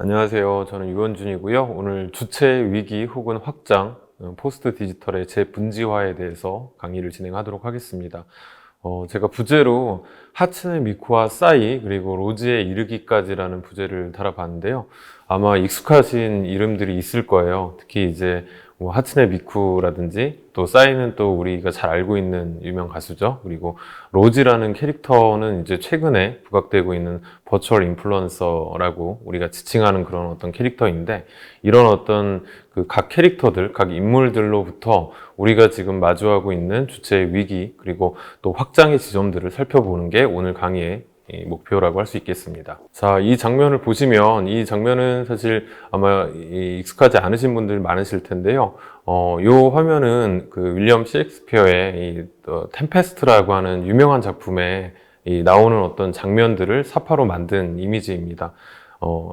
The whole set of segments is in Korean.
안녕하세요. 저는 유원준이고요. 오늘 주체 위기 혹은 확장, 포스트 디지털의 재분지화에 대해서 강의를 진행하도록 하겠습니다. 제가 부제로 하츠네 미쿠와 싸이 그리고 로즈에 이르기까지라는 부제를 달아봤는데요. 아마 익숙하신 이름들이 있을 거예요. 특히 이제 뭐 하츠네 미쿠라든지 또 싸이는 또 우리가 잘 알고 있는 유명 가수죠. 그리고 로즈라는 캐릭터는 이제 최근에 부각되고 있는 버추얼 인플루언서라고 우리가 지칭하는 그런 어떤 캐릭터인데, 이런 어떤 그 각 캐릭터들, 각 인물들로부터 우리가 지금 마주하고 있는 주체의 위기 그리고 또 확장의 지점들을 살펴보는 게 오늘 강의의 목표라고 할 수 있겠습니다. 자, 이 장면을 보시면, 이 장면은 사실 아마 익숙하지 않으신 분들 많으실 텐데요. 요 화면은 그 윌리엄 셰익스피어의 템페스트라고 하는 유명한 작품에 나오는 어떤 장면들을 사파로 만든 이미지입니다.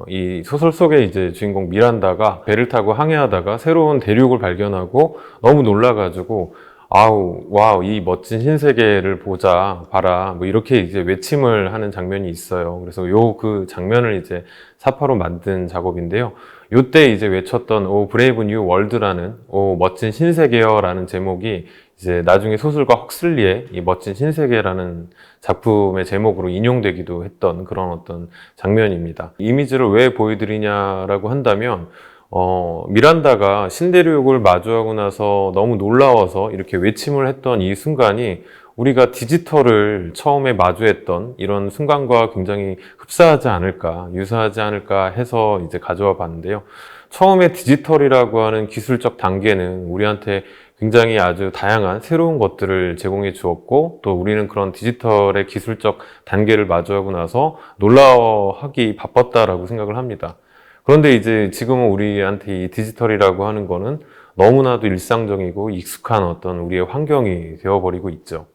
이 소설 속에 이제 주인공 미란다가 배를 타고 항해하다가 새로운 대륙을 발견하고 너무 놀라가지고 와우, 이 멋진 신세계를 보자, 봐라, 뭐 이렇게 이제 외침을 하는 장면이 있어요. 그래서 그 장면을 이제 사파로 만든 작업인데요. 요때 이제 외쳤던 오 브레이브 뉴 월드라는 오 멋진 신세계여라는 제목이 이제 나중에 소설가 헉슬리의 이 멋진 신세계라는 작품의 제목으로 인용되기도 했던 그런 어떤 장면입니다. 이미지를 왜 보여드리냐라고 한다면, 미란다가 신대륙을 마주하고 나서 너무 놀라워서 이렇게 외침을 했던 이 순간이 우리가 디지털을 처음에 마주했던 이런 순간과 굉장히 흡사하지 않을까, 유사하지 않을까 해서 이제 가져와 봤는데요. 처음에 디지털이라고 하는 기술적 단계는 우리한테 굉장히 아주 다양한 새로운 것들을 제공해 주었고, 또 우리는 그런 디지털의 기술적 단계를 마주하고 나서 놀라워하기 바빴다라고 생각을 합니다. 그런데 이제 지금은 우리한테 이 디지털이라고 하는 거는 너무나도 일상적이고 익숙한 어떤 우리의 환경이 되어버리고 있죠.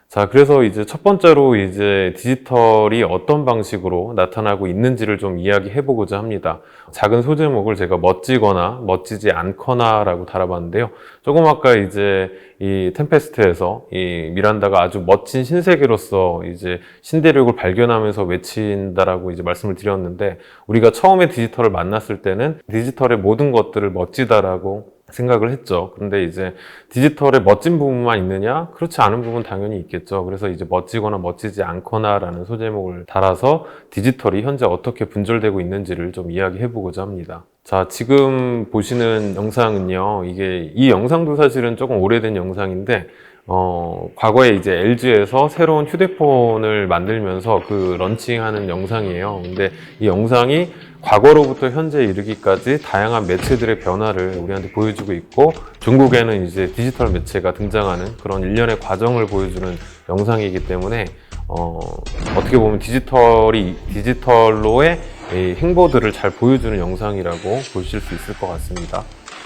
자, 그래서 이제 첫 번째로 이제 디지털이 어떤 방식으로 나타나고 있는지를 좀 이야기해 보고자 합니다. 작은 소제목을 제가 멋지거나 멋지지 않거나라고 달아봤는데요. 조금 아까 이제 이 템페스트에서 이 미란다가 아주 멋진 신세계로서 이제 신대륙을 발견하면서 외친다라고 이제 말씀을 드렸는데, 우리가 처음에 디지털을 만났을 때는 디지털의 모든 것들을 멋지다라고 생각을 했죠. 그런데 이제 디지털에 멋진 부분만 있느냐? 그렇지 않은 부분 당연히 있겠죠. 그래서 이제 멋지거나 멋지지 않거나라는 소제목을 달아서 디지털이 현재 어떻게 분절되고 있는지를 좀 이야기해 보고자 합니다. 자, 지금 보시는 영상은요, 이 영상도 사실은 조금 오래된 영상인데, 과거에 이제 LG에서 새로운 휴대폰을 만들면서 그 런칭하는 영상이에요. 근데 이 영상이 과거로부터 현재에 이르기까지 다양한 매체들의 변화를 우리한테 보여주고 있고, 중국에는 이제 디지털 매체가 등장하는 그런 일련의 과정을 보여주는 영상이기 때문에, 어떻게 보면 디지털로의 이 행보들을 잘 보여주는 영상이라고 보실 수 있을 것 같습니다.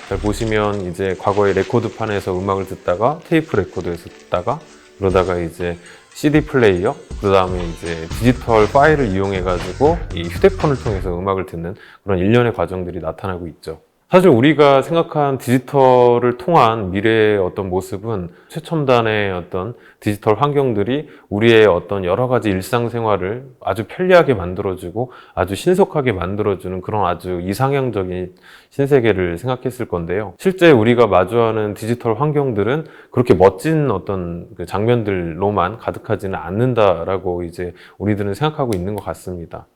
잘 보시면 이제 과거에 레코드판에서 음악을 듣다가 테이프 레코드에서 듣다가, 그러다가 이제 CD 플레이어, 그 다음에 이제 디지털 파일을 이용해 가지고 이 휴대폰을 통해서 음악을 듣는 그런 일련의 과정들이 나타나고 있죠. 사실 우리가 생각한 디지털을 통한 미래의 어떤 모습은 최첨단의 어떤 디지털 환경들이 우리의 어떤 여러 가지 일상생활을 아주 편리하게 만들어주고 아주 신속하게 만들어주는 그런 아주 이상향적인 신세계를 생각했을 건데요. 실제 우리가 마주하는 디지털 환경들은 그렇게 멋진 어떤 그 장면들로만 가득하지는 않는다라고 이제 우리들은 생각하고 있는 것 같습니다.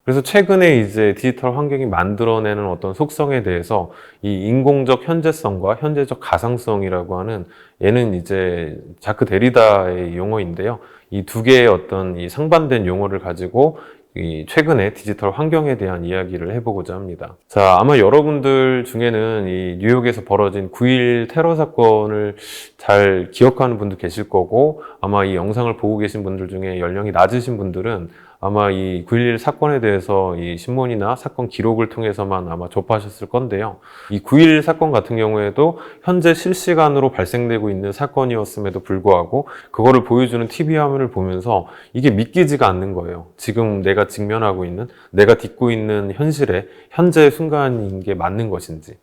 그래서 최근에 이제 디지털 환경이 만들어내는 어떤 속성에 대해서 이 인공적 현재성과 현재적 가상성이라고 하는, 얘는 이제 자크 데리다의 용어인데요. 이 두 개의 어떤 이 상반된 용어를 가지고 이 최근의 디지털 환경에 대한 이야기를 해보고자 합니다. 자, 아마 여러분들 중에는 이 뉴욕에서 벌어진 9.11 테러 사건을 잘 기억하는 분도 계실 거고, 아마 이 영상을 보고 계신 분들 중에 연령이 낮으신 분들은 아마 이 9.11 사건에 대해서 이 신문이나 사건 기록을 통해서만 아마 접하셨을 건데요. 이 9.11 사건 같은 경우에도 현재 실시간으로 발생되고 있는 사건이었음에도 불구하고 그거를 보여주는 TV 화면을 보면서 이게 믿기지가 않는 거예요. 지금 내가 직면하고 있는, 내가 딛고 있는 현실의 현재 순간인 게 맞는 것인지.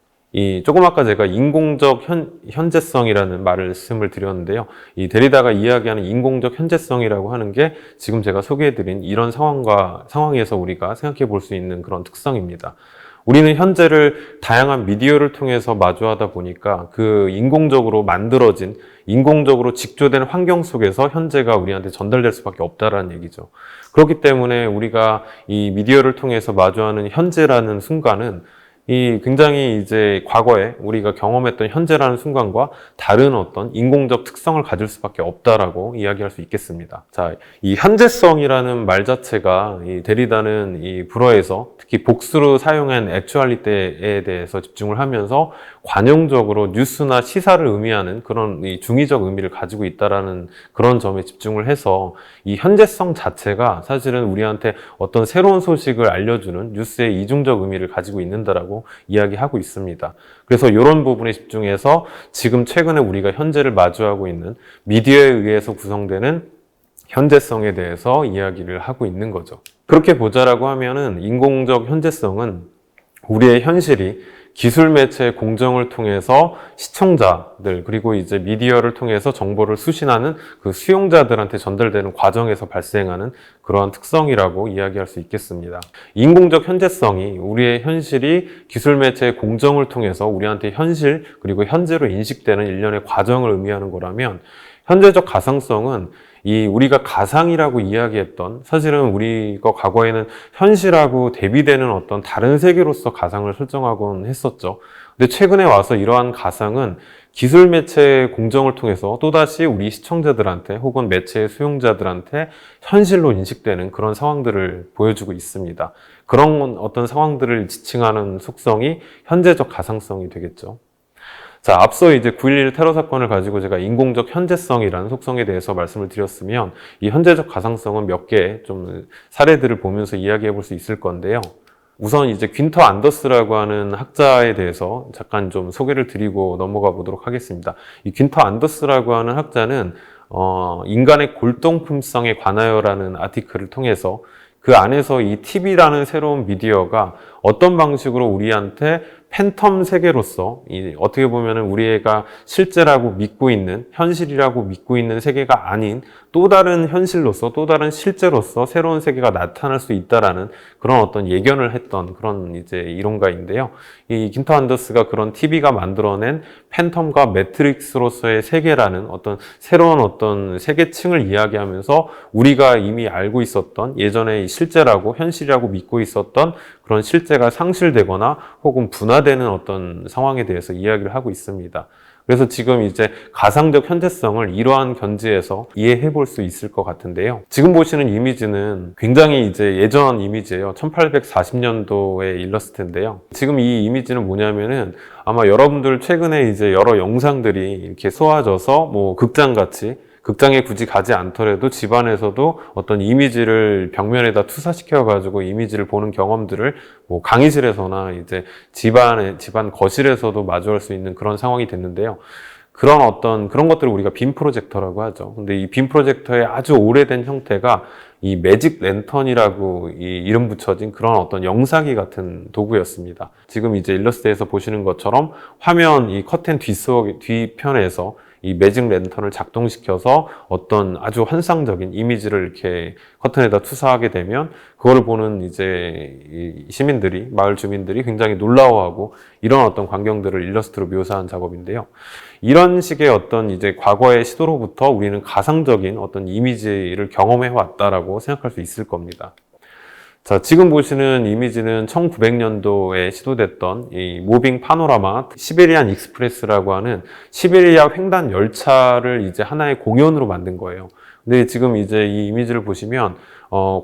조금 아까 제가 인공적 현재성이라는 말씀을 드렸는데요. 이 데리다가 이야기하는 인공적 현재성이라고 하는 게 지금 제가 소개해드린 이런 상황에서 우리가 생각해 볼 수 있는 그런 특성입니다. 우리는 현재를 다양한 미디어를 통해서 마주하다 보니까 그 인공적으로 만들어진, 인공적으로 직조된 환경 속에서 현재가 우리한테 전달될 수밖에 없다라는 얘기죠. 그렇기 때문에 우리가 이 미디어를 통해서 마주하는 현재라는 순간은 굉장히 이제 과거에 우리가 경험했던 현재라는 순간과 다른 어떤 인공적 특성을 가질 수밖에 없다라고 이야기할 수 있겠습니다. 자, 이 현재성이라는 말 자체가 이 데리다는 이 불어에서 특히 복수로 사용한 액츄얼리티에 대해서 집중을 하면서 관용적으로 뉴스나 시사를 의미하는 그런 이 중의적 의미를 가지고 있다라는 그런 점에 집중을 해서 이 현재성 자체가 사실은 우리한테 어떤 새로운 소식을 알려주는 뉴스의 이중적 의미를 가지고 있는다라고 이야기하고 있습니다. 그래서 이런 부분에 집중해서 지금 최근에 우리가 현재를 마주하고 있는 미디어에 의해서 구성되는 현재성에 대해서 이야기를 하고 있는 거죠. 그렇게 보자라고 하면은 인공적 현재성은 우리의 현실이 기술 매체의 공정을 통해서 시청자들 그리고 이제 미디어를 통해서 정보를 수신하는 그 수용자들한테 전달되는 과정에서 발생하는 그러한 특성이라고 이야기할 수 있겠습니다. 인공적 현재성이 우리의 현실이 기술 매체의 공정을 통해서 우리한테 현실 그리고 현재로 인식되는 일련의 과정을 의미하는 거라면 현재적 가상성은 우리가 가상이라고 이야기했던 사실은 우리가 과거에는 현실하고 대비되는 어떤 다른 세계로서 가상을 설정하곤 했었죠. 근데 최근에 와서 이러한 가상은 기술 매체의 공정을 통해서 또다시 우리 시청자들한테 혹은 매체의 수용자들한테 현실로 인식되는 그런 상황들을 보여주고 있습니다. 그런 어떤 상황들을 지칭하는 속성이 현재적 가상성이 되겠죠. 자, 앞서 이제 9.11 테러 사건을 가지고 제가 인공적 현재성이라는 속성에 대해서 말씀을 드렸으면 이 현재적 가상성은 몇 개의 좀 사례들을 보면서 이야기해 볼 수 있을 건데요. 우선 이제 퀸터 안더스라고 하는 학자에 대해서 잠깐 좀 소개를 드리고 넘어가 보도록 하겠습니다. 이 퀸터 안더스라고 하는 학자는 인간의 골동품성에 관하여라는 아티클을 통해서 그 안에서 이 TV라는 새로운 미디어가 어떤 방식으로 우리한테 팬텀 세계로서 어떻게 보면 우리가 실제라고 믿고 있는 현실이라고 믿고 있는 세계가 아닌 또 다른 현실로서 또 다른 실제로서 새로운 세계가 나타날 수 있다라는 그런 어떤 예견을 했던 그런 이제 이론가인데요. 이 퀸터 안더스가 그런 TV가 만들어낸 팬텀과 매트릭스로서의 세계라는 어떤 새로운 어떤 세계층을 이야기하면서 우리가 이미 알고 있었던 예전에 실제라고 현실이라고 믿고 있었던 그런 실제가 상실되거나 혹은 분화되는 어떤 상황에 대해서 이야기를 하고 있습니다. 그래서 지금 이제 가상적 현재성을 이러한 견지에서 이해해 볼 수 있을 것 같은데요. 지금 보시는 이미지는 굉장히 이제 예전 이미지예요. 1840년도의 일러스트인데요. 지금 이 이미지는 뭐냐면은 아마 여러분들 최근에 이제 여러 영상들이 이렇게 쏘아져서 뭐 극장같이 극장에 굳이 가지 않더라도 집안에서도 어떤 이미지를 벽면에다 투사시켜가지고 이미지를 보는 경험들을 뭐 강의실에서나 이제 집안 거실에서도 마주할 수 있는 그런 상황이 됐는데요. 그런 것들을 우리가 빔 프로젝터라고 하죠. 근데 이 빔 프로젝터의 아주 오래된 형태가 이 매직 랜턴이라고 이름 붙여진 그런 어떤 영상기 같은 도구였습니다. 지금 이제 일러스트에서 보시는 것처럼 화면 이 커튼 뒤편에서 이 매직 랜턴을 작동시켜서 어떤 아주 환상적인 이미지를 이렇게 커튼에다 투사하게 되면 그거를 보는 이제 시민들이, 마을 주민들이 굉장히 놀라워하고 이런 어떤 광경들을 일러스트로 묘사한 작업인데요. 이런 식의 어떤 이제 과거의 시도로부터 우리는 가상적인 어떤 이미지를 경험해 왔다라고 생각할 수 있을 겁니다. 자, 지금 보시는 이미지는 1900년도에 시도됐던 이 무빙 파노라마 시베리안 익스프레스라고 하는 시베리아 횡단 열차를 이제 하나의 공연으로 만든 거예요. 근데 지금 이제 이 이미지를 보시면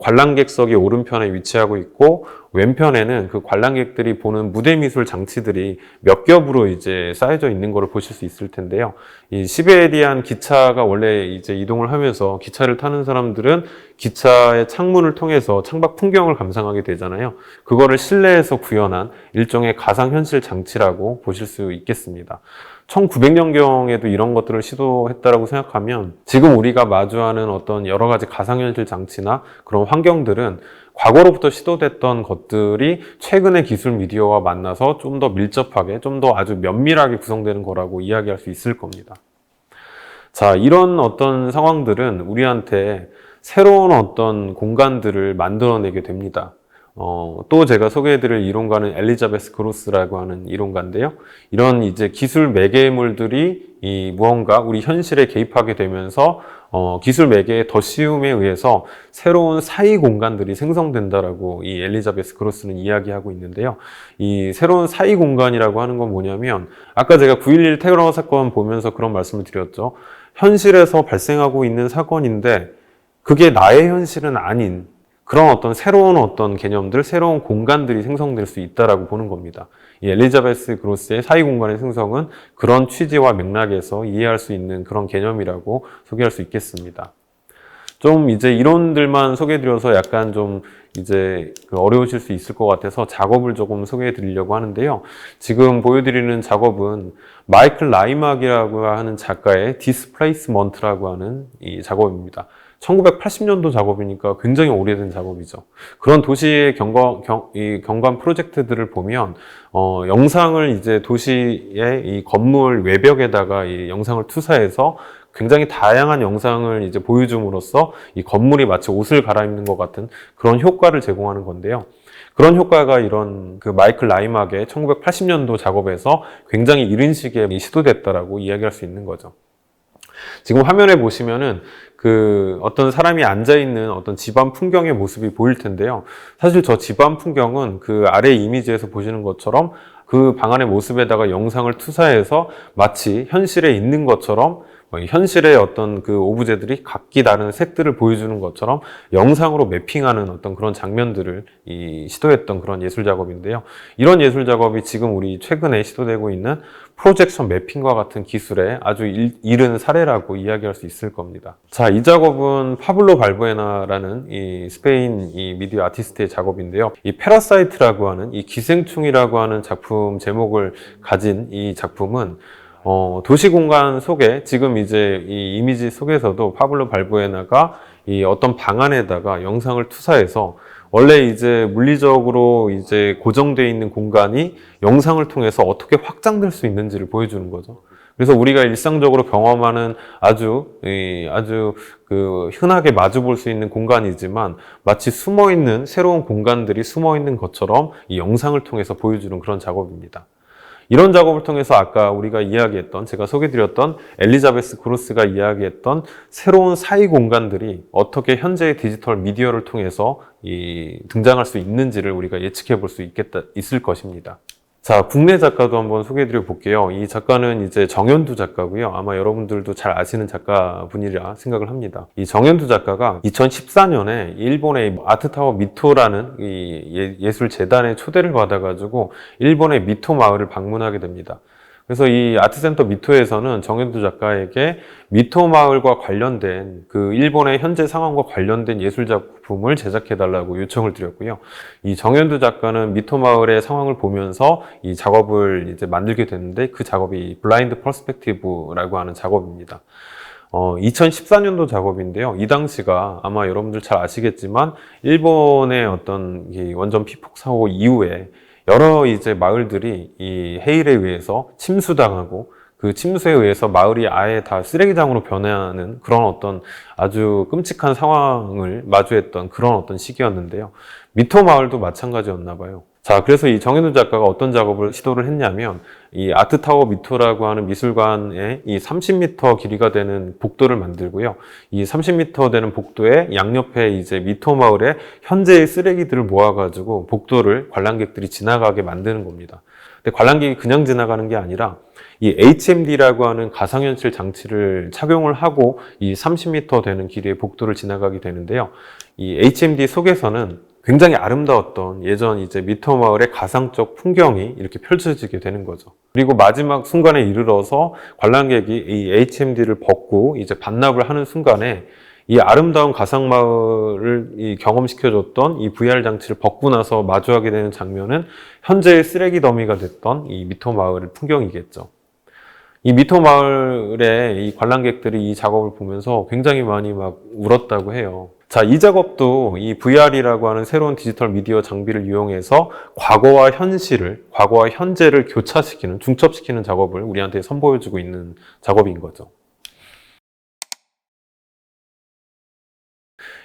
관람객석이 오른편에 위치하고 있고 왼편에는 그 관람객들이 보는 무대 미술 장치들이 몇 겹으로 이제 쌓여져 있는 것을 보실 수 있을 텐데요. 이 시베리안 기차가 원래 이제 이동을 하면서 기차를 타는 사람들은 기차의 창문을 통해서 창밖 풍경을 감상하게 되잖아요. 그거를 실내에서 구현한 일종의 가상현실 장치라고 보실 수 있겠습니다. 1900년경에도 이런 것들을 시도했다라고 생각하면 지금 우리가 마주하는 어떤 여러 가지 가상현실 장치나 그런 환경들은 과거로부터 시도됐던 것들이 최근의 기술 미디어와 만나서 좀 더 밀접하게, 좀 더 아주 면밀하게 구성되는 거라고 이야기할 수 있을 겁니다. 자, 이런 어떤 상황들은 우리한테 새로운 어떤 공간들을 만들어내게 됩니다. 또 제가 소개해드릴 이론가는 엘리자베스 그로스라고 하는 이론가인데요. 이런 이제 기술 매개물들이 이 무언가 우리 현실에 개입하게 되면서 기술 매개의 더 쉬움에 의해서 새로운 사이 공간들이 생성된다라고 이 엘리자베스 그로스는 이야기하고 있는데요. 이 새로운 사이 공간이라고 하는 건 뭐냐면 아까 제가 9.11 테러 사건 보면서 그런 말씀을 드렸죠. 현실에서 발생하고 있는 사건인데 그게 나의 현실은 아닌 그런 어떤 새로운 어떤 개념들, 새로운 공간들이 생성될 수 있다라고 보는 겁니다. 이 엘리자베스 그로스의 사이 공간의 생성은 그런 취지와 맥락에서 이해할 수 있는 그런 개념이라고 소개할 수 있겠습니다. 좀 이제 이론들만 소개해드려서 약간 좀 이제 어려우실 수 있을 것 같아서 작업을 조금 소개해드리려고 하는데요. 지금 보여드리는 작업은 마이클 라이막이라고 하는 작가의 디스플레이스먼트라고 하는 이 작업입니다. 1980년도 작업이니까 굉장히 오래된 작업이죠. 그런 도시의 경관 프로젝트들을 보면, 영상을 이제 도시의 이 건물 외벽에다가 이 영상을 투사해서 굉장히 다양한 영상을 이제 보여줌으로써 이 건물이 마치 옷을 갈아입는 것 같은 그런 효과를 제공하는 건데요. 그런 효과가 이런 그 마이클 라이막의 1980년도 작업에서 굉장히 이른 시기에 시도됐다라고 이야기할 수 있는 거죠. 지금 화면에 보시면은 그 어떤 사람이 앉아있는 어떤 집안 풍경의 모습이 보일 텐데요. 사실 저 집안 풍경은 그 아래 이미지에서 보시는 것처럼 그 방 안의 모습에다가 영상을 투사해서 마치 현실에 있는 것처럼 현실의 어떤 그 오브제들이 각기 다른 색들을 보여주는 것처럼 영상으로 매핑하는 어떤 그런 장면들을 시도했던 그런 예술 작업인데요. 이런 예술 작업이 지금 우리 최근에 시도되고 있는 프로젝션 매핑과 같은 기술의 아주 이른 사례라고 이야기할 수 있을 겁니다. 자, 이 작업은 파블로 발부에나라는 이 스페인 이 미디어 아티스트의 작업인데요. 이 패러사이트라고 하는 이 기생충이라고 하는 작품 제목을 가진 이 작품은 도시 공간 속에 지금 이제 이 이미지 속에서도 파블로 발부에나가 이 어떤 방 안에다가 영상을 투사해서 원래 이제 물리적으로 이제 고정되어 있는 공간이 영상을 통해서 어떻게 확장될 수 있는지를 보여주는 거죠. 그래서 우리가 일상적으로 경험하는 아주 그 흔하게 마주 볼 수 있는 공간이지만 마치 숨어 있는 새로운 공간들이 숨어 있는 것처럼 이 영상을 통해서 보여주는 그런 작업입니다. 이런 작업을 통해서 아까 우리가 이야기했던, 제가 소개드렸던 엘리자베스 그로스가 이야기했던 새로운 사이 공간들이 어떻게 현재의 디지털 미디어를 통해서 등장할 수 있는지를 우리가 예측해 볼 수 있을 것입니다. 자, 국내 작가도 한번 소개해드려 볼게요. 이 작가는 이제 정현두 작가고요. 아마 여러분들도 잘 아시는 작가분이라 생각을 합니다. 이 정현두 작가가 2014년에 일본의 아트타워 미토라는 이 예술재단의 초대를 받아가지고 일본의 미토 마을을 방문하게 됩니다. 그래서 이 아트센터 미토에서는 정현두 작가에게 미토 마을과 관련된 그 일본의 현재 상황과 관련된 예술 작품을 제작해달라고 요청을 드렸고요. 이 정현두 작가는 미토 마을의 상황을 보면서 이 작업을 이제 만들게 됐는데 그 작업이 블라인드 퍼스펙티브라고 하는 작업입니다. 2014년도 작업인데요. 이 당시가 아마 여러분들 잘 아시겠지만 일본의 어떤 이 원전 피폭 사고 이후에 여러 이제 마을들이 이 해일에 의해서 침수당하고 그 침수에 의해서 마을이 아예 다 쓰레기장으로 변하는 그런 어떤 아주 끔찍한 상황을 마주했던 그런 어떤 시기였는데요. 미토 마을도 마찬가지였나 봐요. 자, 그래서 이 정현우 작가가 어떤 작업을 시도를 했냐면 이 아트타워 미토라고 하는 미술관에 이 30m 길이가 되는 복도를 만들고요. 이 30m 되는 복도의 양옆에 이제 미토 마을에 현재의 쓰레기들을 모아가지고 복도를 관람객들이 지나가게 만드는 겁니다. 근데 관람객이 그냥 지나가는 게 아니라 이 HMD라고 하는 가상현실 장치를 착용을 하고 이 30m 되는 길이의 복도를 지나가게 되는데요. 이 HMD 속에서는 굉장히 아름다웠던 예전 이제 미토 마을의 가상적 풍경이 이렇게 펼쳐지게 되는 거죠. 그리고 마지막 순간에 이르러서 관람객이 이 HMD를 벗고 이제 반납을 하는 순간에 이 아름다운 가상 마을을 경험시켜줬던 이 VR 장치를 벗고 나서 마주하게 되는 장면은 현재의 쓰레기 더미가 됐던 이 미토 마을의 풍경이겠죠. 이 미토 마을의 이 관람객들이 이 작업을 보면서 굉장히 많이 막 울었다고 해요. 자, 이 작업도 이 VR이라고 하는 새로운 디지털 미디어 장비를 이용해서 과거와 현재를 교차시키는, 중첩시키는 작업을 우리한테 선보여주고 있는 작업인 거죠.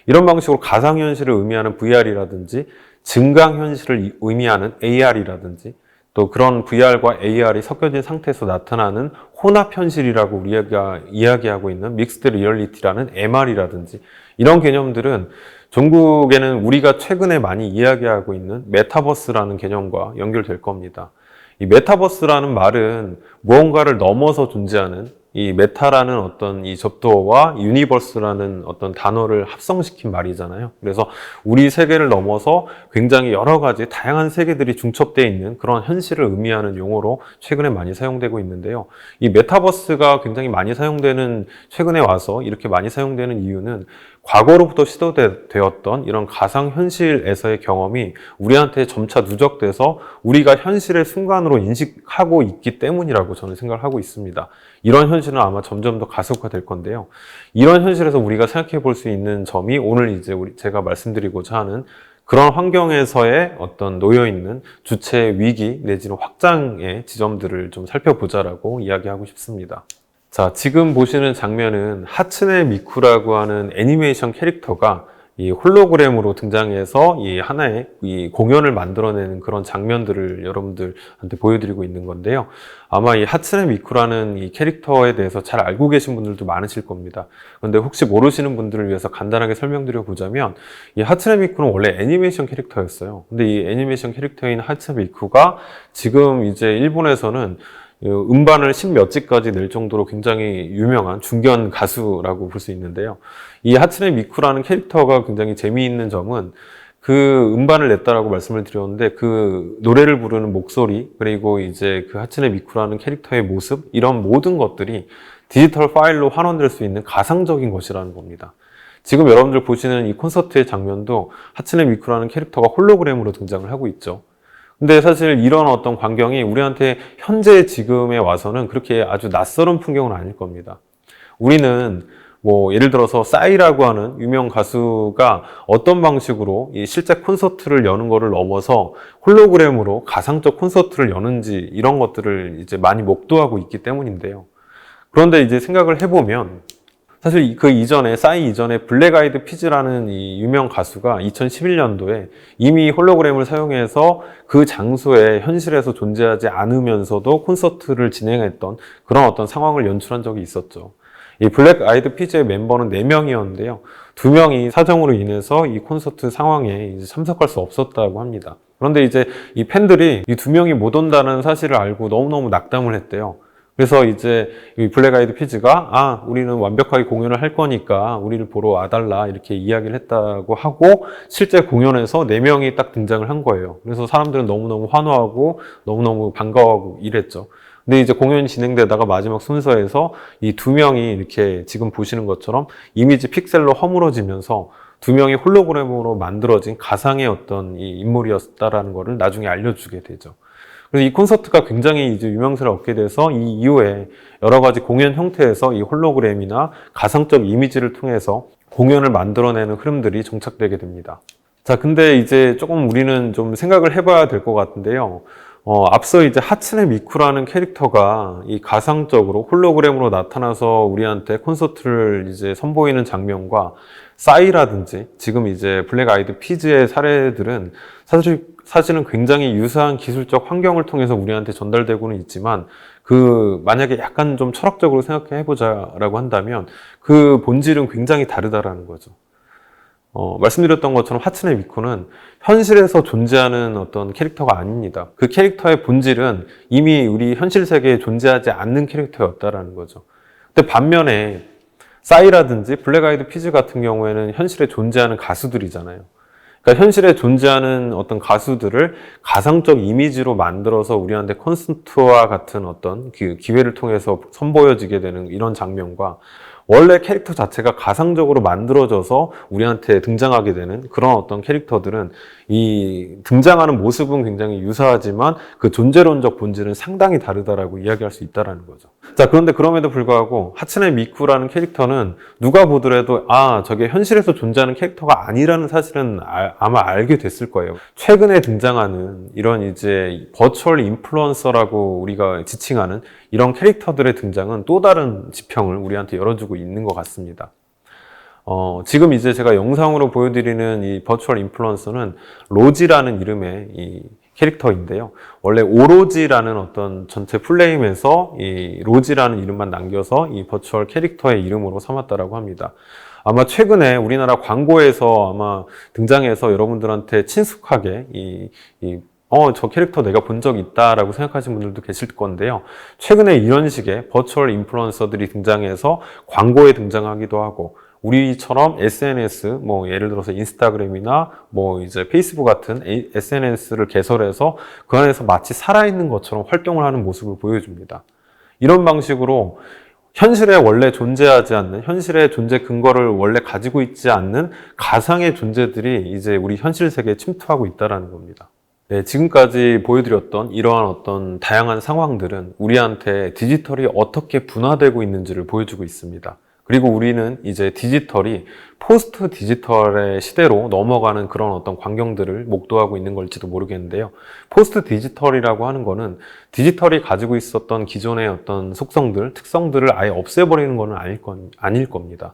이런 방식으로 가상현실을 의미하는 VR이라든지 증강현실을 의미하는 AR이라든지 또 그런 VR과 AR이 섞여진 상태에서 나타나는 혼합현실이라고 우리가 이야기하고 있는 믹스드 리얼리티라는 MR이라든지 이런 개념들은 종국에는 우리가 최근에 많이 이야기하고 있는 메타버스라는 개념과 연결될 겁니다. 이 메타버스라는 말은 무언가를 넘어서 존재하는 이 메타라는 어떤 이 접두어와 유니버스라는 어떤 단어를 합성시킨 말이잖아요. 그래서 우리 세계를 넘어서 굉장히 여러 가지 다양한 세계들이 중첩되어 있는 그런 현실을 의미하는 용어로 최근에 많이 사용되고 있는데요. 이 메타버스가 굉장히 많이 사용되는, 최근에 와서 이렇게 많이 사용되는 이유는 과거로부터 시도되었던 이런 가상현실에서의 경험이 우리한테 점차 누적돼서 우리가 현실의 순간으로 인식하고 있기 때문이라고 저는 생각을 하고 있습니다. 이런 현실은 아마 점점 더 가속화될 건데요. 이런 현실에서 우리가 생각해 볼 수 있는 점이 오늘 이제 제가 말씀드리고자 하는 그런 환경에서의 어떤 놓여있는 주체 위기 내지는 확장의 지점들을 좀 살펴보자라고 이야기하고 싶습니다. 자, 지금 보시는 장면은 하츠네 미쿠라고 하는 애니메이션 캐릭터가 이 홀로그램으로 등장해서 이 하나의 이 공연을 만들어내는 그런 장면들을 여러분들한테 보여드리고 있는 건데요. 아마 이 하츠네 미쿠라는 이 캐릭터에 대해서 잘 알고 계신 분들도 많으실 겁니다. 그런데 혹시 모르시는 분들을 위해서 간단하게 설명드려 보자면 이 하츠네 미쿠는 원래 애니메이션 캐릭터였어요. 근데 이 애니메이션 캐릭터인 하츠네 미쿠가 지금 이제 일본에서는 음반을 10몇 집까지 낼 정도로 굉장히 유명한 중견 가수라고 볼 수 있는데요. 이 하츠네 미쿠라는 캐릭터가 굉장히 재미있는 점은 그 음반을 냈다라고 말씀을 드렸는데 그 노래를 부르는 목소리 그리고 이제 그 하츠네 미쿠라는 캐릭터의 모습 이런 모든 것들이 디지털 파일로 환원될 수 있는 가상적인 것이라는 겁니다. 지금 여러분들 보시는 이 콘서트의 장면도 하츠네 미쿠라는 캐릭터가 홀로그램으로 등장을 하고 있죠. 근데 사실 이런 어떤 광경이 우리한테 현재 지금에 와서는 그렇게 아주 낯설은 풍경은 아닐 겁니다. 우리는 뭐 예를 들어서 싸이라고 하는 유명 가수가 어떤 방식으로 이 실제 콘서트를 여는 거를 넘어서 홀로그램으로 가상적 콘서트를 여는지 이런 것들을 이제 많이 목도하고 있기 때문인데요. 그런데 이제 생각을 해보면 사실 그 이전에, 싸이 이전에 블랙 아이드 피즈라는 이 유명 가수가 2011년도에 이미 홀로그램을 사용해서 그 장소에 현실에서 존재하지 않으면서도 콘서트를 진행했던 그런 어떤 상황을 연출한 적이 있었죠. 이 블랙 아이드 피즈의 멤버는 4명이었는데요. 2명이 사정으로 인해서 이 콘서트 상황에 이제 참석할 수 없었다고 합니다. 그런데 이제 이 팬들이 이 2명이 못 온다는 사실을 알고 너무너무 낙담을 했대요. 그래서 이제 이 블랙 아이드 피즈가 우리는 완벽하게 공연을 할 거니까 우리를 보러 와달라 이렇게 이야기를 했다고 하고 실제 공연에서 4명이 딱 등장을 한 거예요. 그래서 사람들은 너무너무 환호하고 너무너무 반가워하고 이랬죠. 근데 이제 공연이 진행되다가 마지막 순서에서 이 2명이 이렇게 지금 보시는 것처럼 이미지 픽셀로 허물어지면서 2명이 홀로그램으로 만들어진 가상의 어떤 이 인물이었다라는 거를 나중에 알려주게 되죠. 그래서 이 콘서트가 굉장히 이제 유명세를 얻게 돼서 이 이후에 여러 가지 공연 형태에서 이 홀로그램이나 가상적 이미지를 통해서 공연을 만들어내는 흐름들이 정착되게 됩니다. 자, 근데 이제 조금 우리는 좀 생각을 해봐야 될 것 같은데요. 앞서 이제 하츠네 미쿠라는 캐릭터가 이 가상적으로 홀로그램으로 나타나서 우리한테 콘서트를 이제 선보이는 장면과 싸이라든지 지금 이제 블랙 아이드 피즈의 사례들은 사실은 굉장히 유사한 기술적 환경을 통해서 우리한테 전달되고는 있지만 만약에 약간 좀 철학적으로 생각해 보자라고 한다면 그 본질은 굉장히 다르다라는 거죠. 말씀드렸던 것처럼 하츠네 미쿠는 현실에서 존재하는 어떤 캐릭터가 아닙니다. 그 캐릭터의 본질은 이미 우리 현실 세계에 존재하지 않는 캐릭터였다라는 거죠. 근데 반면에 싸이라든지 블랙 아이드 피즈 같은 경우에는 현실에 존재하는 가수들이잖아요. 그러니까 현실에 존재하는 어떤 가수들을 가상적 이미지로 만들어서 우리한테 콘서트와 같은 어떤 그 기회를 통해서 선보여지게 되는 이런 장면과 원래 캐릭터 자체가 가상적으로 만들어져서 우리한테 등장하게 되는 그런 어떤 캐릭터들은 이 등장하는 모습은 굉장히 유사하지만 그 존재론적 본질은 상당히 다르다라고 이야기할 수 있다라는 거죠. 자, 그런데 그럼에도 불구하고 하츠네 미쿠라는 캐릭터는 누가 보더라도 저게 현실에서 존재하는 캐릭터가 아니라는 사실은 아마 알게 됐을 거예요. 최근에 등장하는 이런 이제 버추얼 인플루언서라고 우리가 지칭하는 이런 캐릭터들의 등장은 또 다른 지평을 우리한테 열어주고 있는 것 같습니다. 지금 이제 제가 영상으로 보여드리는 이 버추얼 인플루언서는 로지라는 이름의 이 캐릭터인데요. 원래 오로지라는 어떤 전체 플레임에서 이 로지라는 이름만 남겨서 이 버추얼 캐릭터의 이름으로 삼았다라고 합니다. 아마 최근에 우리나라 광고에서 아마 등장해서 여러분들한테 친숙하게 저 캐릭터 내가 본 적 있다라고 생각하시는 분들도 계실 건데요. 최근에 이런 식의 버추얼 인플루언서들이 등장해서 광고에 등장하기도 하고, 우리처럼 SNS, 예를 들어서 인스타그램이나 이제 페이스북 같은 SNS를 개설해서 그 안에서 마치 살아있는 것처럼 활동을 하는 모습을 보여줍니다. 이런 방식으로 현실에 원래 존재하지 않는, 현실의 존재 근거를 원래 가지고 있지 않는 가상의 존재들이 이제 우리 현실 세계에 침투하고 있다는 겁니다. 네, 지금까지 보여드렸던 이러한 어떤 다양한 상황들은 우리한테 디지털이 어떻게 분화되고 있는지를 보여주고 있습니다. 그리고 우리는 이제 디지털이 포스트 디지털의 시대로 넘어가는 그런 어떤 광경들을 목도하고 있는 걸지도 모르겠는데요. 포스트 디지털이라고 하는 거는 디지털이 가지고 있었던 기존의 어떤 속성들, 특성들을 아예 없애버리는 거는 아닐 겁니다.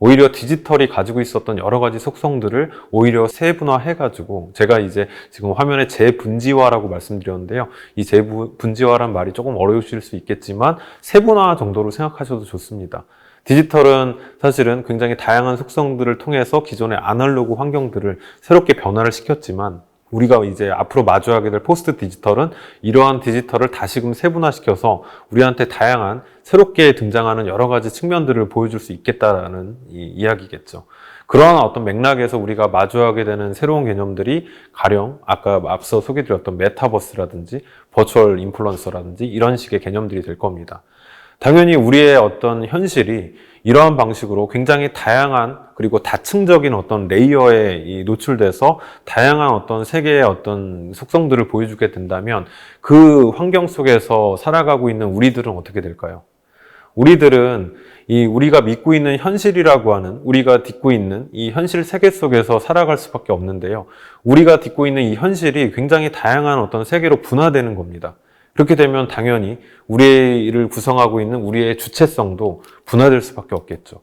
오히려 디지털이 가지고 있었던 여러 가지 속성들을 오히려 세분화해가지고, 제가 이제 지금 화면에 재분지화라고 말씀드렸는데요. 이 재분지화란 말이 조금 어려우실 수 있겠지만 세분화 정도로 생각하셔도 좋습니다. 디지털은 사실은 굉장히 다양한 속성들을 통해서 기존의 아날로그 환경들을 새롭게 변화를 시켰지만, 우리가 이제 앞으로 마주하게 될 포스트 디지털은 이러한 디지털을 다시금 세분화시켜서 우리한테 다양한 새롭게 등장하는 여러 가지 측면들을 보여줄 수 있겠다라는 이야기겠죠. 그러한 어떤 맥락에서 우리가 마주하게 되는 새로운 개념들이 가령 아까 앞서 소개드렸던 메타버스라든지 버추얼 인플루언서라든지 이런 식의 개념들이 될 겁니다. 당연히 우리의 어떤 현실이 이러한 방식으로 굉장히 다양한 그리고 다층적인 어떤 레이어에 노출돼서 다양한 어떤 세계의 어떤 속성들을 보여주게 된다면 그 환경 속에서 살아가고 있는 우리들은 어떻게 될까요? 우리들은 우리가 믿고 있는 현실이라고 하는, 우리가 딛고 있는 이 현실 세계 속에서 살아갈 수밖에 없는데요. 우리가 딛고 있는 이 현실이 굉장히 다양한 어떤 세계로 분화되는 겁니다. 그렇게 되면 당연히 우리를 구성하고 있는 우리의 주체성도 분화될 수밖에 없겠죠.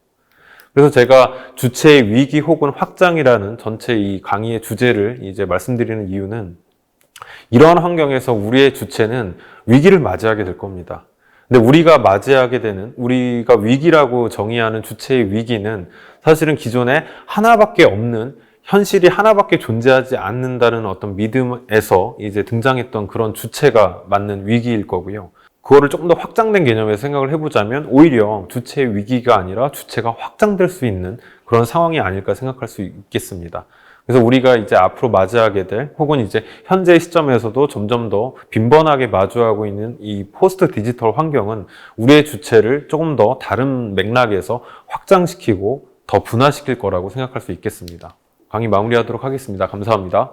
그래서 제가 주체의 위기 혹은 확장이라는 전체 이 강의의 주제를 이제 말씀드리는 이유는, 이러한 환경에서 우리의 주체는 위기를 맞이하게 될 겁니다. 근데 우리가 맞이하게 되는, 우리가 위기라고 정의하는 주체의 위기는 사실은 기존에 하나밖에 없는, 현실이 하나밖에 존재하지 않는다는 어떤 믿음에서 이제 등장했던 그런 주체가 맞는 위기일 거고요. 그거를 조금 더 확장된 개념에서 생각을 해보자면 오히려 주체의 위기가 아니라 주체가 확장될 수 있는 그런 상황이 아닐까 생각할 수 있겠습니다. 그래서 우리가 이제 앞으로 맞이하게 될, 혹은 이제 현재 시점에서도 점점 더 빈번하게 마주하고 있는 이 포스트 디지털 환경은 우리의 주체를 조금 더 다른 맥락에서 확장시키고 더 분화시킬 거라고 생각할 수 있겠습니다. 강의 마무리하도록 하겠습니다. 감사합니다.